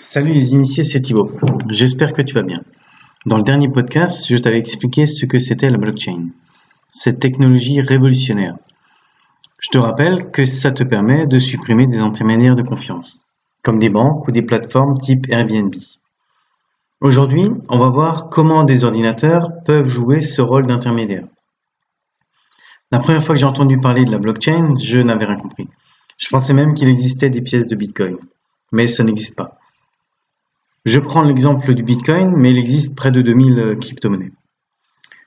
Salut les initiés, c'est Thibaut. J'espère que tu vas bien. Dans le dernier podcast, je t'avais expliqué ce que c'était la blockchain, cette technologie révolutionnaire. Je te rappelle que ça te permet de supprimer des intermédiaires de confiance, comme des banques ou des plateformes type Airbnb. Aujourd'hui, on va voir comment des ordinateurs peuvent jouer ce rôle d'intermédiaire. La première fois que j'ai entendu parler de la blockchain, je n'avais rien compris. Je pensais même qu'il existait des pièces de Bitcoin, mais ça n'existe pas. Je prends l'exemple du Bitcoin, mais il existe près de 2000 crypto-monnaies.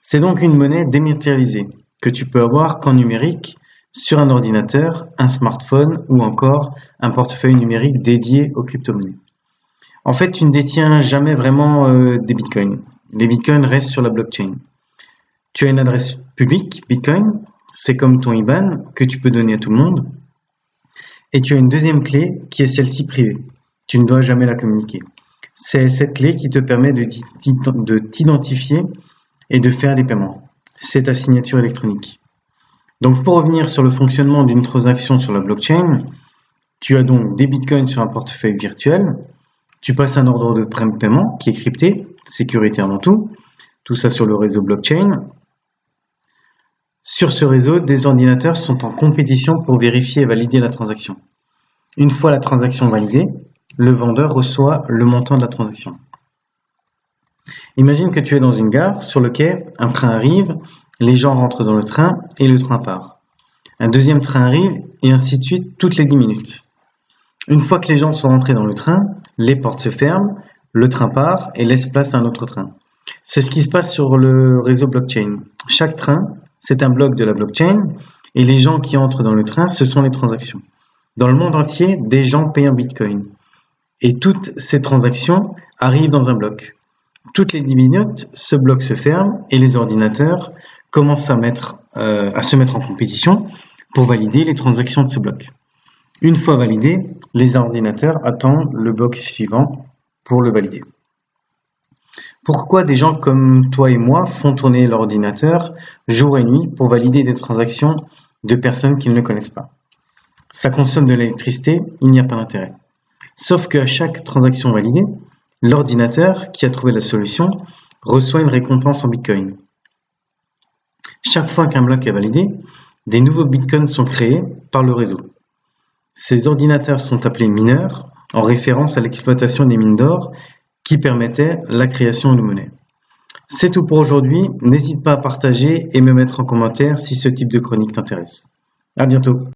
C'est donc une monnaie dématérialisée que tu peux avoir qu'en numérique sur un ordinateur, un smartphone ou encore un portefeuille numérique dédié aux crypto-monnaies. En fait, tu ne détiens jamais vraiment des Bitcoins. Les Bitcoins restent sur la blockchain. Tu as une adresse publique, Bitcoin, c'est comme ton IBAN que tu peux donner à tout le monde. Et tu as une deuxième clé qui est celle-ci privée. Tu ne dois jamais la communiquer. C'est cette clé qui te permet de t'identifier et de faire des paiements. C'est ta signature électronique. Donc pour revenir sur le fonctionnement d'une transaction sur la blockchain, tu as donc des bitcoins sur un portefeuille virtuel, tu passes un ordre de paiement qui est crypté, sécurité avant tout ça sur le réseau blockchain. Sur ce réseau, des ordinateurs sont en compétition pour vérifier et valider la transaction. Une fois la transaction validée, le vendeur reçoit le montant de la transaction. Imagine que tu es dans une gare, sur le quai, un train arrive, les gens rentrent dans le train et le train part. Un deuxième train arrive et ainsi de suite toutes les 10 minutes. Une fois que les gens sont rentrés dans le train, les portes se ferment, le train part et laisse place à un autre train. C'est ce qui se passe sur le réseau blockchain. Chaque train, c'est un bloc de la blockchain et les gens qui entrent dans le train, ce sont les transactions. Dans le monde entier, des gens payent en Bitcoin. Et toutes ces transactions arrivent dans un bloc. Toutes les 10 minutes, ce bloc se ferme et les ordinateurs commencent à se mettre en compétition pour valider les transactions de ce bloc. Une fois validé, les ordinateurs attendent le bloc suivant pour le valider. Pourquoi des gens comme toi et moi font tourner l'ordinateur jour et nuit pour valider des transactions de personnes qu'ils ne connaissent pas? Ça consomme de l'électricité, il n'y a pas d'intérêt. Sauf qu'à chaque transaction validée, l'ordinateur qui a trouvé la solution reçoit une récompense en Bitcoin. Chaque fois qu'un bloc est validé, des nouveaux Bitcoins sont créés par le réseau. Ces ordinateurs sont appelés mineurs, en référence à l'exploitation des mines d'or qui permettaient la création de monnaie. C'est tout pour aujourd'hui, n'hésite pas à partager et me mettre en commentaire si ce type de chronique t'intéresse. À bientôt.